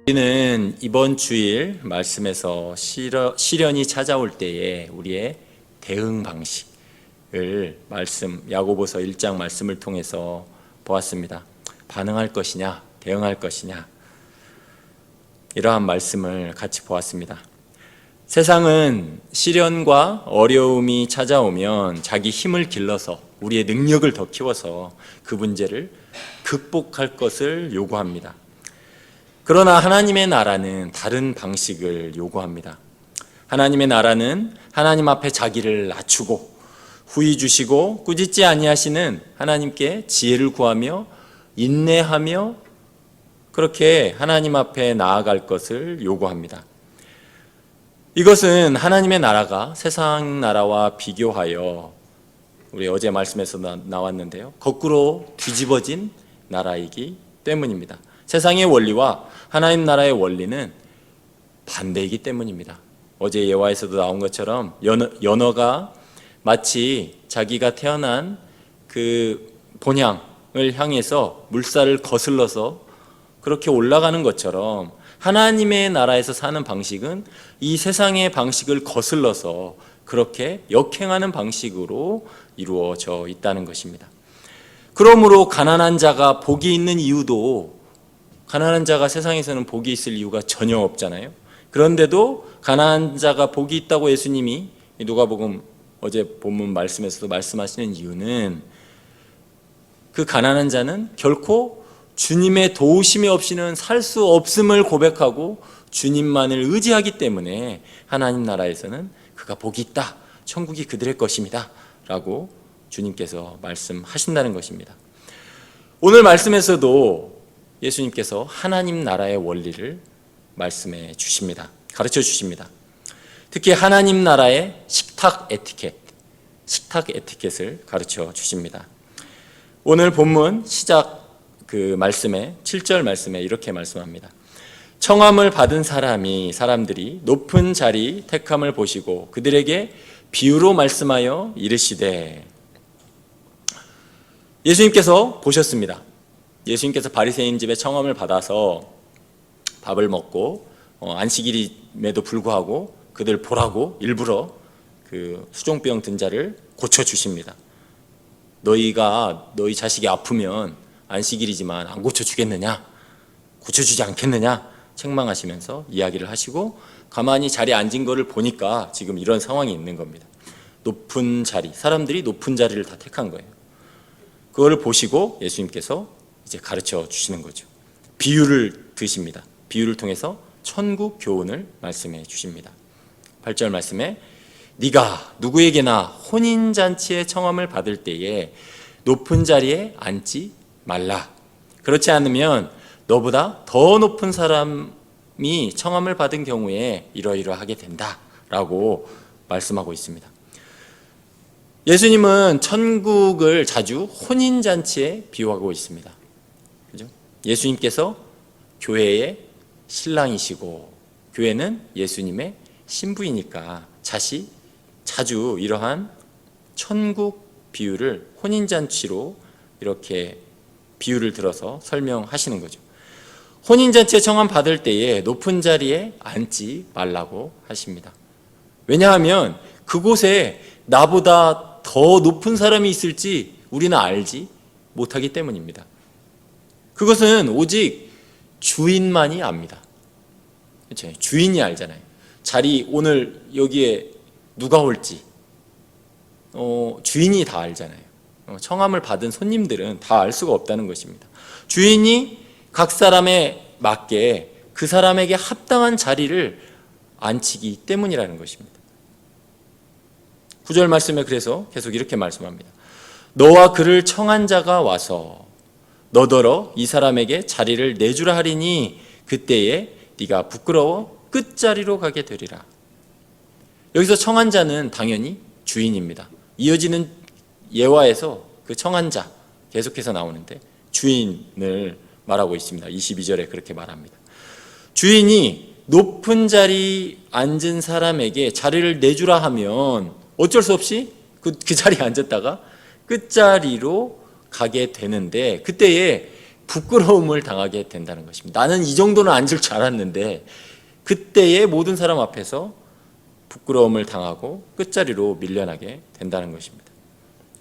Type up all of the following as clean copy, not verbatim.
우리는 이번 주일 말씀에서 시련이 찾아올 때에 우리의 대응 방식을 야고보서 1장 말씀을 통해서 보았습니다. 반응할 것이냐, 대응할 것이냐, 이러한 말씀을 같이 보았습니다. 세상은 시련과 어려움이 찾아오면 자기 힘을 길러서 우리의 능력을 더 키워서 그 문제를 극복할 것을 요구합니다. 그러나 하나님의 나라는 다른 방식을 요구합니다. 하나님의 나라는 하나님 앞에 자기를 낮추고 후히 주시고 꾸짖지 아니하시는 하나님께 지혜를 구하며 인내하며 그렇게 하나님 앞에 나아갈 것을 요구합니다. 이것은 하나님의 나라가 세상 나라와 비교하여 우리 어제 말씀에서 나왔는데요, 거꾸로 뒤집어진 나라이기 때문입니다. 세상의 원리와 하나님 나라의 원리는 반대이기 때문입니다. 어제 예화에서도 나온 것처럼 연어가 마치 자기가 태어난 그 본향을 향해서 물살을 거슬러서 그렇게 올라가는 것처럼 하나님의 나라에서 사는 방식은 이 세상의 방식을 거슬러서 그렇게 역행하는 방식으로 이루어져 있다는 것입니다. 그러므로 가난한 자가 복이 있는 이유도, 가난한 자가 세상에서는 복이 있을 이유가 전혀 없잖아요. 그런데도 가난한 자가 복이 있다고 예수님이 누가복음 어제 본문 말씀에서도 말씀하시는 이유는 그 가난한 자는 결코 주님의 도우심이 없이는 살 수 없음을 고백하고 주님만을 의지하기 때문에 하나님 나라에서는 그가 복이 있다, 천국이 그들의 것입니다 라고 주님께서 말씀하신다는 것입니다. 오늘 말씀에서도 예수님께서 하나님 나라의 원리를 말씀해 주십니다. 가르쳐 주십니다. 특히 하나님 나라의 식탁 에티켓을 가르쳐 주십니다. 오늘 본문 시작 말씀에 7절 말씀에 이렇게 말씀합니다. 청함을 받은 사람들이 높은 자리 택함을 보시고 그들에게 비유로 말씀하여 이르시되. 예수님께서 보셨습니다. 예수님께서 바리새인 집에 청함을 받아서 밥을 먹고 안식일임에도 불구하고 그들 보라고 일부러 그 수종병 든 자를 고쳐주십니다. 너희 자식이 아프면 안식일이지만 안 고쳐주겠느냐, 고쳐주지 않겠느냐 책망하시면서 이야기를 하시고 가만히 자리에 앉은 거를 보니까 지금 이런 상황이 있는 겁니다. 높은 자리, 사람들이 높은 자리를 다 택한 거예요. 그거를 보시고 예수님께서 이제 가르쳐 주시는 거죠. 비유를 드십니다. 비유를 통해서 천국 교훈을 말씀해 주십니다. 8절 말씀에 네가 누구에게나 혼인잔치의 청함을 받을 때에 높은 자리에 앉지 말라. 그렇지 않으면 너보다 더 높은 사람이 청함을 받은 경우에 이러이러하게 된다라고 말씀하고 있습니다. 예수님은 천국을 자주 혼인잔치에 비유하고 있습니다. 그죠? 예수님께서 교회의 신랑이시고 교회는 예수님의 신부이니까 자주 이러한 천국 비유를 혼인잔치로 이렇게 비유를 들어서 설명하시는 거죠. 혼인잔치에 청함 받을 때에 높은 자리에 앉지 말라고 하십니다. 왜냐하면 그곳에 나보다 더 높은 사람이 있을지 우리는 알지 못하기 때문입니다. 그것은 오직 주인만이 압니다. 그렇죠? 주인이 알잖아요. 자리 오늘 여기에 누가 올지 주인이 다 알잖아요. 청함을 받은 손님들은 다 알 수가 없다는 것입니다. 주인이 각 사람에 맞게 그 사람에게 합당한 자리를 앉히기 때문이라는 것입니다. 9절 말씀에 그래서 계속 이렇게 말씀합니다. 너와 그를 청한 자가 와서 너더러 이 사람에게 자리를 내주라 하리니 그때에 네가 부끄러워 끝자리로 가게 되리라. 여기서 청한 자는 당연히 주인입니다. 이어지는 예화에서 그 청한 자 계속해서 나오는데 주인을 말하고 있습니다. 22절에 그렇게 말합니다. 주인이 높은 자리 앉은 사람에게 자리를 내주라 하면 어쩔 수 없이 그 자리에 앉았다가 끝자리로 가게 되는데 그때에 부끄러움을 당하게 된다는 것입니다. 나는 이 정도는 앉을 줄 알았는데 그때의 모든 사람 앞에서 부끄러움을 당하고 끝자리로 밀려나게 된다는 것입니다.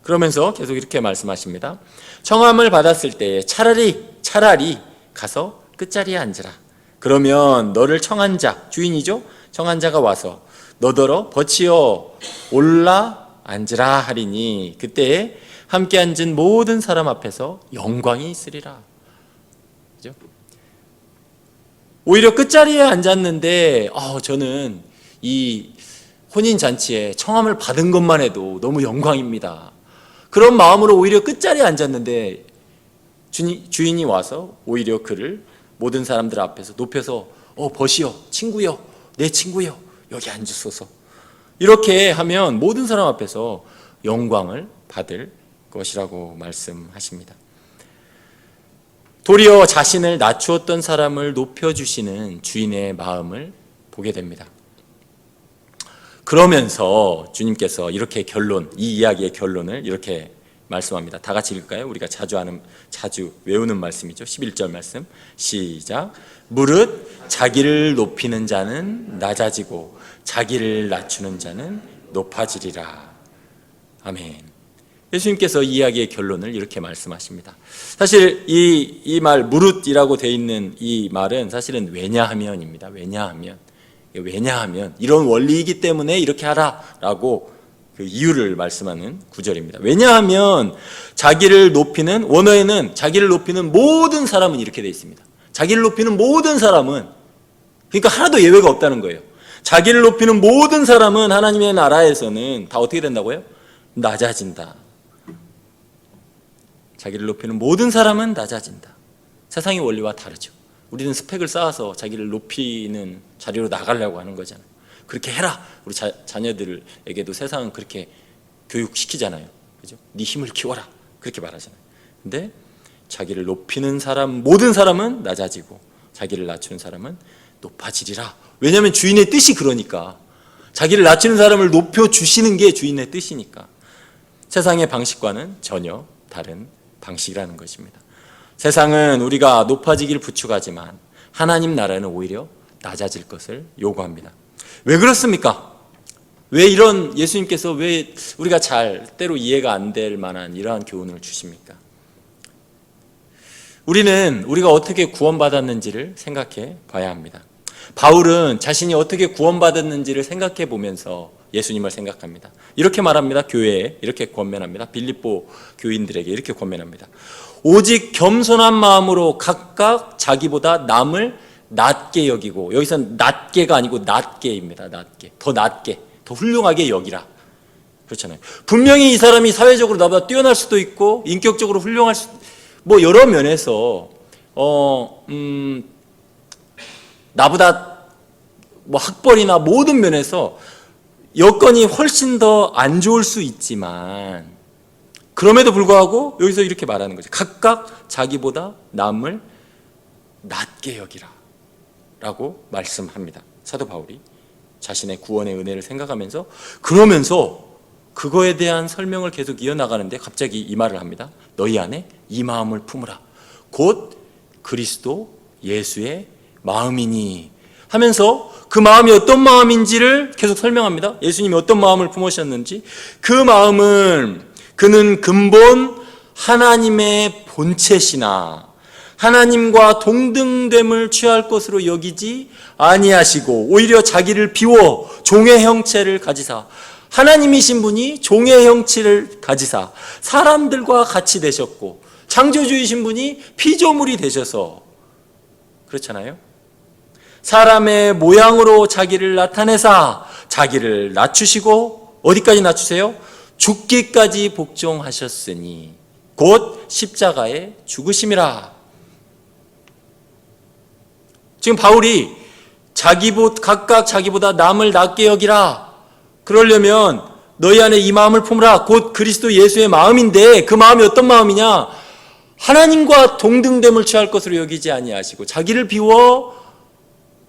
그러면서 계속 이렇게 말씀하십니다. 청함을 받았을 때 차라리 가서 끝자리에 앉으라. 그러면 너를 청한 자, 주인이죠? 청한 자가 와서 너더러 버치어 올라 앉으라 하리니 그때에 함께 앉은 모든 사람 앞에서 영광이 있으리라. 그죠? 오히려 끝자리에 앉았는데 저는 이 혼인잔치에 청함을 받은 것만 해도 너무 영광입니다. 그런 마음으로 오히려 끝자리에 앉았는데 주인이 와서 오히려 그를 모든 사람들 앞에서 높여서 버시여, 친구여, 내 친구여, 여기 앉으소서. 이렇게 하면 모든 사람 앞에서 영광을 받을 것이라고 말씀하십니다. 도리어 자신을 낮추었던 사람을 높여주시는 주인의 마음을 보게 됩니다. 그러면서 주님께서 이렇게 이 이야기의 결론을 이렇게 말씀합니다. 다 같이 읽을까요? 우리가 자주 외우는 말씀이죠. 11절 말씀 시작. 무릇 자기를 높이는 자는 낮아지고 자기를 낮추는 자는 높아지리라. 아멘. 예수님께서 이 이야기의 결론을 이렇게 말씀하십니다. 사실 이 말 무릇이라고 되어 있는 이 말은 사실은 왜냐하면입니다. 왜냐하면 이런 원리이기 때문에 이렇게 하라라고 그 이유를 말씀하는 구절입니다. 왜냐하면 자기를 높이는, 원어에는 자기를 높이는 모든 사람은 이렇게 되어 있습니다. 자기를 높이는 모든 사람은, 그러니까 하나도 예외가 없다는 거예요. 자기를 높이는 모든 사람은 하나님의 나라에서는 다 어떻게 된다고요? 낮아진다. 자기를 높이는 모든 사람은 낮아진다. 세상의 원리와 다르죠. 우리는 스펙을 쌓아서 자기를 높이는 자리로 나가려고 하는 거잖아요. 그렇게 해라. 우리 자녀들에게도 세상은 그렇게 교육시키잖아요. 그죠? 네 힘을 키워라. 그렇게 말하잖아요. 근데 자기를 높이는 사람, 모든 사람은 낮아지고 자기를 낮추는 사람은 높아지리라. 왜냐하면 주인의 뜻이 그러니까. 자기를 낮추는 사람을 높여주시는 게 주인의 뜻이니까. 세상의 방식과는 전혀 다른 방식이라는 것입니다. 세상은 우리가 높아지기를 부축하지만 하나님 나라는 오히려 낮아질 것을 요구합니다. 왜 그렇습니까? 왜 이런 예수님께서 왜 우리가 때로 이해가 안 될 만한 이러한 교훈을 주십니까? 우리가 어떻게 구원받았는지를 생각해 봐야 합니다. 바울은 자신이 어떻게 구원받았는지를 생각해 보면서 예수님을 생각합니다. 이렇게 말합니다. 교회에 이렇게 권면합니다. 빌립보 교인들에게 이렇게 권면합니다. 오직 겸손한 마음으로 각각 자기보다 남을 낮게 여기고, 여기서는 낮게가 아니고 낮게입니다. 더 낮게, 더 훌륭하게 여기라. 그렇잖아요. 분명히 이 사람이 사회적으로 나보다 뛰어날 수도 있고 인격적으로 훌륭할 여러 면에서 나보다 학벌이나 모든 면에서 여건이 훨씬 더 안 좋을 수 있지만 그럼에도 불구하고 여기서 이렇게 말하는 거죠. 각각 자기보다 남을 낮게 여기라 라고 말씀합니다. 사도 바울이 자신의 구원의 은혜를 생각하면서, 그러면서 그거에 대한 설명을 계속 이어나가는데 갑자기 이 말을 합니다. 너희 안에 이 마음을 품으라. 곧 그리스도 예수의 마음이니 하면서 그 마음이 어떤 마음인지를 계속 설명합니다. 예수님이 어떤 마음을 품으셨는지. 그 마음은 그는 근본 하나님의 본체시나 하나님과 동등됨을 취할 것으로 여기지 아니하시고 오히려 자기를 비워 종의 형체를 가지사, 하나님이신 분이 종의 형체를 가지사 사람들과 같이 되셨고 창조주이신 분이 피조물이 되셔서, 그렇잖아요. 사람의 모양으로 자기를 나타내사 자기를 낮추시고 어디까지 낮추세요? 죽기까지 복종하셨으니 곧 십자가에 죽으심이라. 지금 바울이 각각 자기보다 남을 낮게 여기라. 그러려면 너희 안에 이 마음을 품으라. 곧 그리스도 예수의 마음인데 그 마음이 어떤 마음이냐? 하나님과 동등됨을 취할 것으로 여기지 아니하시고 자기를 비워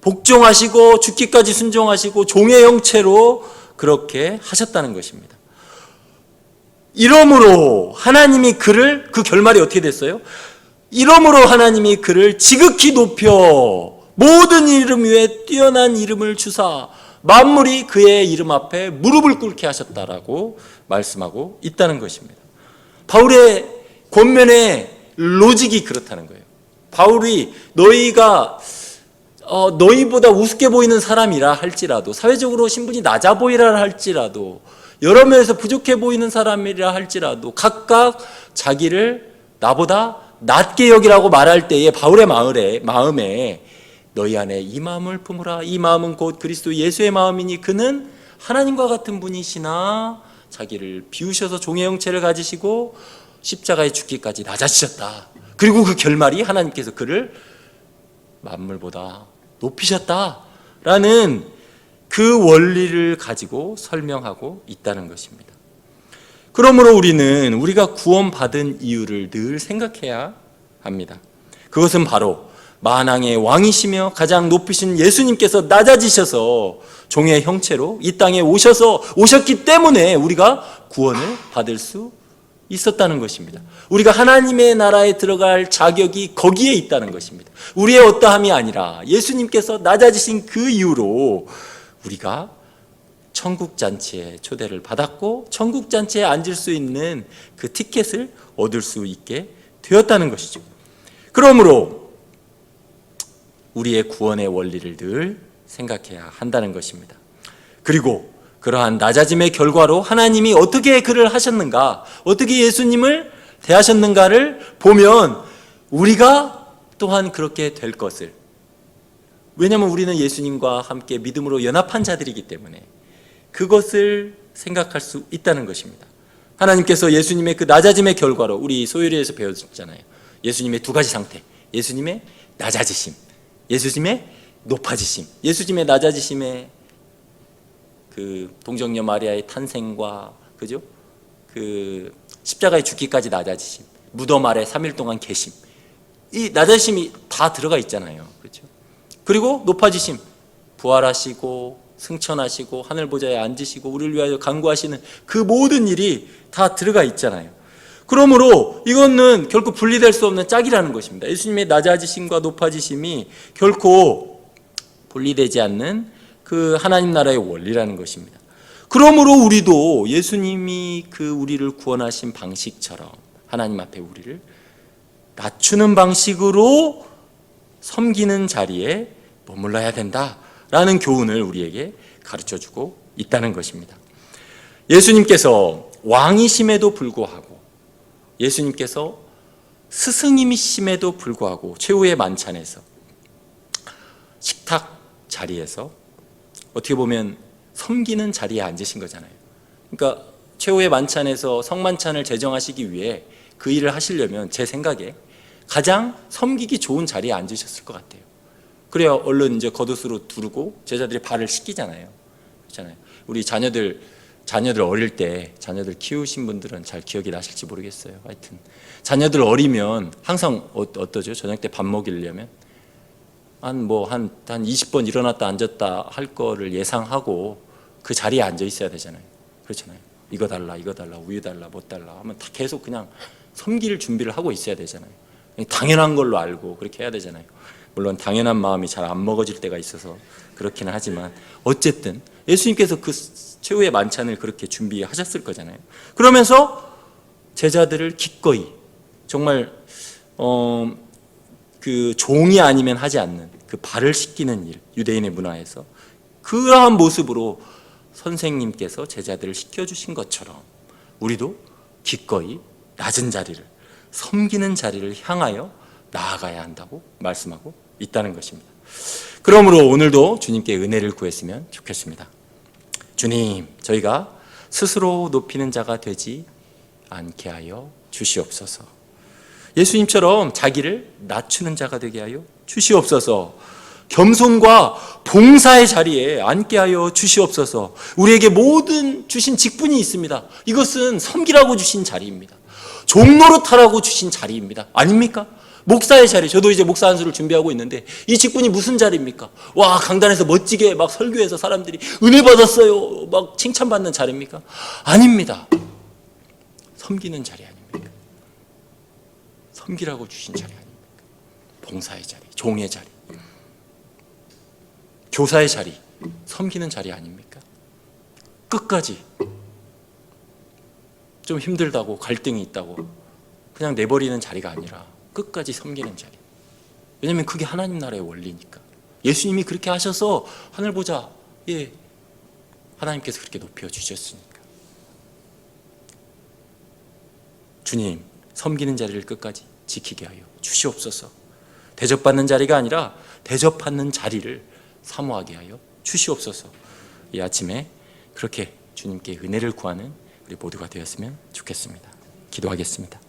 복종하시고 죽기까지 순종하시고 종의 형체로 그렇게 하셨다는 것입니다. 이러므로 하나님이 그 결말이 어떻게 됐어요? 이러므로 하나님이 그를 지극히 높여 모든 이름 위에 뛰어난 이름을 주사 만물이 그의 이름 앞에 무릎을 꿇게 하셨다라고 말씀하고 있다는 것입니다. 바울의 권면의 로직이 그렇다는 거예요. 바울이 너희보다 우습게 보이는 사람이라 할지라도, 사회적으로 신분이 낮아 보이라 할지라도, 여러 면에서 부족해 보이는 사람이라 할지라도 각각 자기를 나보다 낮게 여기라고 말할 때에 바울의 마음에 너희 안에 이 마음을 품으라. 이 마음은 곧 그리스도 예수의 마음이니 그는 하나님과 같은 분이시나 자기를 비우셔서 종의 형체를 가지시고 십자가에 죽기까지 낮아지셨다. 그리고 그 결말이 하나님께서 그를 만물보다 높이셨다라는 그 원리를 가지고 설명하고 있다는 것입니다. 그러므로 우리가 구원받은 이유를 늘 생각해야 합니다. 그것은 바로 만왕의 왕이시며 가장 높으신 예수님께서 낮아지셔서 종의 형체로 이 땅에 오셨기 때문에 우리가 구원을 받을 수 있었다는 것입니다. 우리가 하나님의 나라에 들어갈 자격이 거기에 있다는 것입니다. 우리의 어떠함이 아니라 예수님께서 낮아지신 그 이유로 우리가 천국잔치에 초대를 받았고 천국잔치에 앉을 수 있는 그 티켓을 얻을 수 있게 되었다는 것이죠. 그러므로 우리의 구원의 원리를 늘 생각해야 한다는 것입니다. 그리고 그러한 낮아짐의 결과로 하나님이 어떻게 그를 하셨는가, 어떻게 예수님을 대하셨는가를 보면 우리가 또한 그렇게 될 것을, 왜냐하면 우리는 예수님과 함께 믿음으로 연합한 자들이기 때문에 그것을 생각할 수 있다는 것입니다. 하나님께서 예수님의 그 낮아짐의 결과로, 우리 소유리에서 배웠잖아요. 예수님의 두 가지 상태, 예수님의 낮아지심, 예수님의 높아지심. 예수님의 낮아지심의 그 동정녀 마리아의 탄생과 그죠? 그 십자가에 죽기까지 낮아지심, 무덤 아래 3일 동안 계심, 이 낮아지심이 다 들어가 있잖아요. 그렇죠? 그리고 높아지심, 부활하시고 승천하시고 하늘 보좌에 앉으시고 우리를 위하여 간구하시는 그 모든 일이 다 들어가 있잖아요. 그러므로 이거는 결코 분리될 수 없는 짝이라는 것입니다. 예수님의 낮아지심과 높아지심이 결코 분리되지 않는 그 하나님 나라의 원리라는 것입니다. 그러므로 우리도 예수님이 그 우리를 구원하신 방식처럼 하나님 앞에 우리를 낮추는 방식으로 섬기는 자리에 머물러야 된다라는 교훈을 우리에게 가르쳐주고 있다는 것입니다. 예수님께서 왕이심에도 불구하고, 예수님께서 스승님이심에도 불구하고 최후의 만찬에서 식탁 자리에서 어떻게 보면 섬기는 자리에 앉으신 거잖아요. 그러니까 최후의 만찬에서 성만찬을 제정하시기 위해 그 일을 하시려면 제 생각에 가장 섬기기 좋은 자리에 앉으셨을 것 같아요. 그래야 얼른 이제 겉옷으로 두르고 제자들이 발을 씻기잖아요. 그렇잖아요. 우리 자녀들 어릴 때, 자녀들 키우신 분들은 잘 기억이 나실지 모르겠어요. 하여튼 자녀들 어리면 항상 어떠죠? 저녁 때 밥 먹이려면 한 20번 일어났다 앉았다 할 거를 예상하고 그 자리에 앉아 있어야 되잖아요. 그렇잖아요. 이거 달라, 우유 달라, 뭐 달라 하면 다 계속 그냥 섬길 준비를 하고 있어야 되잖아요. 당연한 걸로 알고 그렇게 해야 되잖아요. 물론 당연한 마음이 잘 안 먹어질 때가 있어서 그렇기는 하지만 어쨌든 예수님께서 그 최후의 만찬을 그렇게 준비하셨을 거잖아요. 그러면서 제자들을 기꺼이 정말 그 종이 아니면 하지 않는 그 발을 씻기는 일, 유대인의 문화에서 그러한 모습으로 선생님께서 제자들을 씻겨주신 것처럼 우리도 기꺼이 낮은 자리를, 섬기는 자리를 향하여 나아가야 한다고 말씀하고 있다는 것입니다. 그러므로 오늘도 주님께 은혜를 구했으면 좋겠습니다. 주님, 저희가 스스로 높이는 자가 되지 않게 하여 주시옵소서. 예수님처럼 자기를 낮추는 자가 되게 하여 주시옵소서. 겸손과 봉사의 자리에 앉게 하여 주시옵소서. 우리에게 모든 주신 직분이 있습니다. 이것은 섬기라고 주신 자리입니다. 종노릇하라고 주신 자리입니다. 아닙니까? 목사의 자리, 저도 이제 목사 안수를 준비하고 있는데 이 직분이 무슨 자리입니까? 와, 강단에서 멋지게 막 설교해서 사람들이 은혜 받았어요 막 칭찬받는 자리입니까? 아닙니다. 섬기는 자리 아닙니까? 섬기라고 주신 자리 아닙니까? 봉사의 자리, 종의 자리, 교사의 자리, 섬기는 자리 아닙니까? 끝까지 좀 힘들다고 갈등이 있다고 그냥 내버리는 자리가 아니라 끝까지 섬기는 자리. 왜냐하면 그게 하나님 나라의 원리니까. 예수님이 그렇게 하셔서 하늘 보좌, 하나님께서 그렇게 높여주셨으니까. 주님, 섬기는 자리를 끝까지 지키게 하여 주시옵소서. 대접받는 자리가 아니라 대접받는 자리를 사모하게 하여 주시옵소서. 이 아침에 그렇게 주님께 은혜를 구하는 우리 모두가 되었으면 좋겠습니다. 기도하겠습니다.